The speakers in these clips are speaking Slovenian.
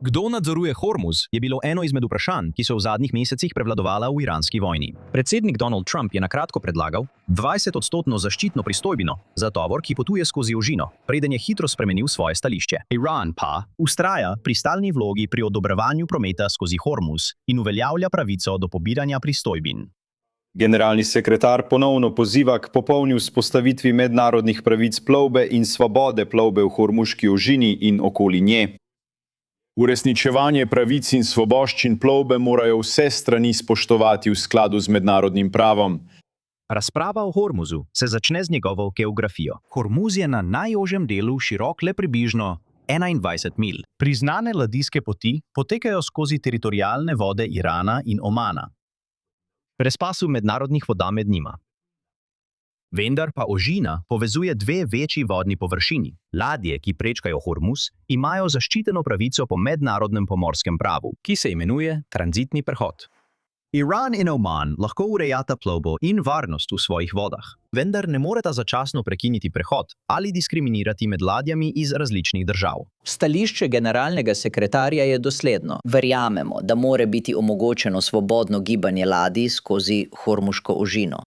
Kdo nadzoruje Hormuz, je bilo eno izmed vprašanj, ki so v zadnjih mesecih prevladovala v iranski vojni. Predsednik Donald Trump je na kratko predlagal 20% zaščitno pristojbino za tovor, ki potuje skozi ožino, preden je hitro spremenil svoje stališče. Iran pa vztraja pri stalni vlogi pri odobravanju prometa skozi Hormuz in uveljavlja pravico do pobiranja pristojbin. Generalni sekretar ponovno poziva k popolni vzpostavitvi mednarodnih pravic plovbe in svobode plovbe v Hormuški ožini in okoli nje. Uresničevanje pravic in svoboščin plovbe morajo vse strani spoštovati v skladu z mednarodnim pravom. Razprava o Hormuzu se začne z njegovo geografijo. Hormuz je na najožjem delu širok le približno 21 milj. Priznane ladijske poti potekajo skozi teritorialne vode Irana in Omana. Brez pasu mednarodnih voda med njima. Vendar pa ožina povezuje dve večji vodni površini. Ladje, ki prečkajo Hormuz, imajo zaščiteno pravico po mednarodnem pomorskem pravu, ki se imenuje tranzitni prehod. Iran in Oman lahko urejata plovbo in varnost v svojih vodah, vendar ne moreta začasno prekiniti prehod ali diskriminirati med ladjami iz različnih držav. Stališče generalnega sekretarja je dosledno. Verjamemo, da mora biti omogočeno svobodno gibanje ladij skozi Hormuško ožino.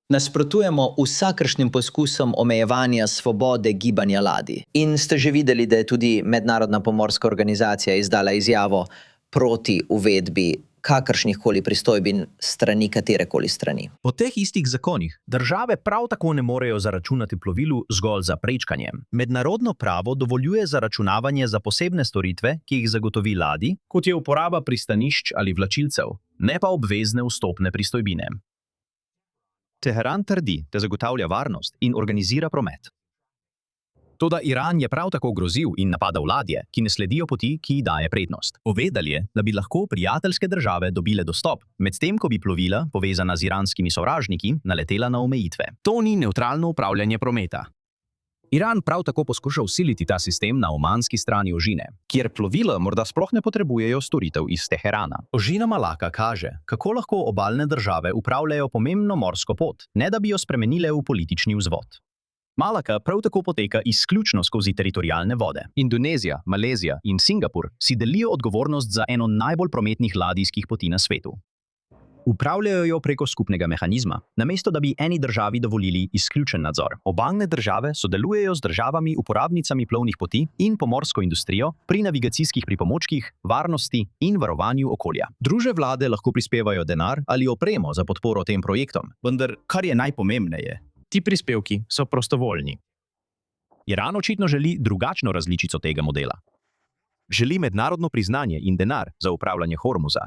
Nasprotujemo vsakršnim poskusom omejevanja svobode gibanja ladij. In ste že videli, da je tudi Mednarodna pomorska organizacija izdala izjavo proti uvedbi kakršnihkoli pristojbin strani katerekoli strani. Po teh istih zakonih države prav tako ne morejo zaračunati plovilu zgolj za prečkanje. Mednarodno pravo dovoljuje zaračunavanje za posebne storitve, ki jih zagotovi ladji, kot je uporaba pristanišč ali vlačilcev, ne pa obvezne vstopne pristojbine. Teheran trdi, da zagotavlja varnost in organizira promet. Toda Iran je prav tako grozil in napadal ladje, ki ne sledijo poti, ki ji daje prednost. Povedal je, da bi lahko prijateljske države dobile dostop, medtem ko bi plovila, povezana z iranskimi sovražniki, naletela na omejitve. To ni nevtralno upravljanje prometa. Iran prav tako poskuša vsiliti ta sistem na omanski strani ožine, kjer plovila morda sploh ne potrebujejo storitev iz Teherana. Ožina Malaka kaže, kako lahko obalne države upravljajo pomembno morsko pot, ne da bi jo spremenile v politični vzvod. Malaka prav tako poteka izključno skozi teritorialne vode. Indonezija, Malezija in Singapur si delijo odgovornost za eno najbolj prometnih ladijskih poti na svetu. Upravljajo jo preko skupnega mehanizma, namesto da bi eni državi dovolili izključen nadzor. Obalne države sodelujejo z državami uporabnicami plovnih poti in pomorsko industrijo pri navigacijskih pripomočkih, varnosti in varovanju okolja. Družbe vlade lahko prispevajo denar ali opremo za podporo tem projektom, vendar, kar je najpomembneje, ti prispevki so prostovoljni. Iran očitno želi drugačno različico tega modela. Želi mednarodno priznanje in denar za upravljanje Hormuza,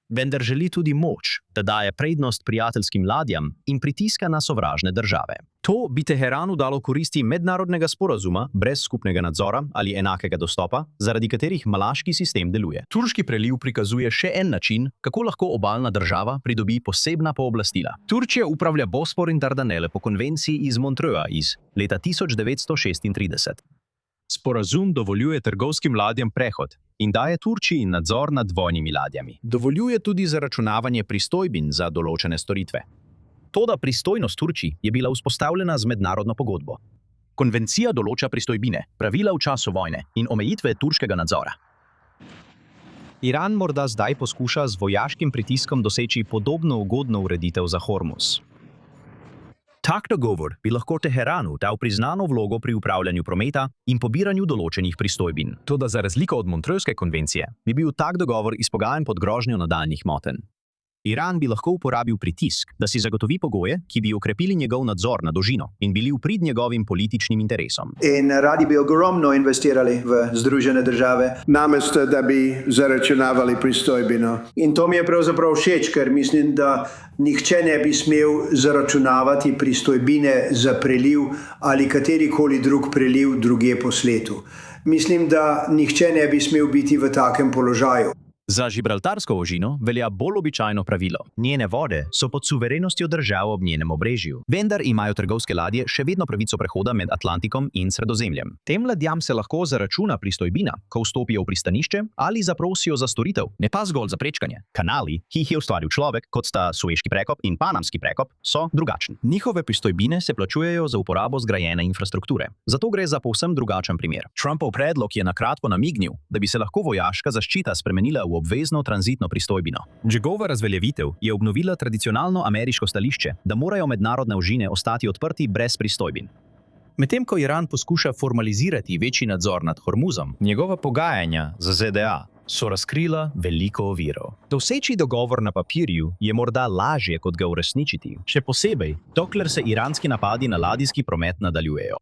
vendar želi tudi moč, da daje prednost prijateljskim ladjam in pritiska na sovražne države. To bi Teheranu dalo koristi mednarodnega sporazuma brez skupnega nadzora ali enakega dostopa, zaradi katerih malaški sistem deluje. Turški preliv prikazuje še en način, kako lahko obalna država pridobi posebna pooblastila. Turčija upravlja Bospor in Dardanele po konvenciji iz Montreuxa iz leta 1936. Sporazum dovoljuje trgovskim ladjam prehod in daje Turčiji nadzor nad vojnimi ladjami. Dovoljuje tudi zaračunavanje pristojbin za določene storitve. Toda pristojnost Turčiji je bila vzpostavljena z mednarodno pogodbo. Konvencija določa pristojbine, pravila v času vojne in omejitve turškega nadzora. Iran morda zdaj poskuša z vojaškim pritiskom doseči podobno ugodno ureditev za Hormuz. Tak dogovor bi lahko Teheranu dal priznano vlogo pri upravljanju prometa in pobiranju določenih pristojbin. Toda za razliko od Montreuxske konvencije bi bil tak dogovor izpogajan pod grožnjo nadaljnjih motenj. Iran bi lahko uporabil pritisk, da si zagotovi pogoje, ki bi okrepili njegov nadzor nad ožino in bili v prid njegovim političnim interesom. In radi bi ogromno investirali v Združene države, namesto da bi zaračunavali pristojbino. In to mi je pravzaprav všeč, ker mislim, da nihče ne bi smel zaračunavati pristojbine za preliv ali katerikoli drug preliv drugje po svetu. Mislim, da nihče ne bi smel biti v takem položaju. Za Gibraltarsko ožino velja bolj običajno pravilo. Njene vode so pod suverenostjo držav ob njenem obrežju. Vendar imajo trgovske ladje še vedno pravico prehoda med Atlantikom in Sredozemljem. Tem ladjam se lahko zaračuna pristojbina, ko vstopijo v pristanišče ali zaprosijo za storitev, ne pa zgolj za prečkanje. Kanali, ki jih je ustvaril človek, kot sta Sueški prekop in Panamski prekop, so drugačni. Njihove pristojbine se plačujejo za uporabo zgrajene infrastrukture. Zato gre za povsem drugačen primer. Trumpov predlog je na kratko namignil, da bi se lahko vojaška zaščita spremenila v obvezno tranzitno pristojbino. Njegova razveljavitev je obnovila tradicionalno ameriško stališče, da morajo mednarodne ožine ostati odprti brez pristojbin. Medtem ko Iran poskuša formalizirati večji nadzor nad Hormuzom, njegova pogajanja za ZDA so razkrila veliko ovirov. Doseči dogovor na papirju je morda lažje, kot ga uresničiti, še posebej, dokler se iranski napadi na ladijski promet nadaljujejo.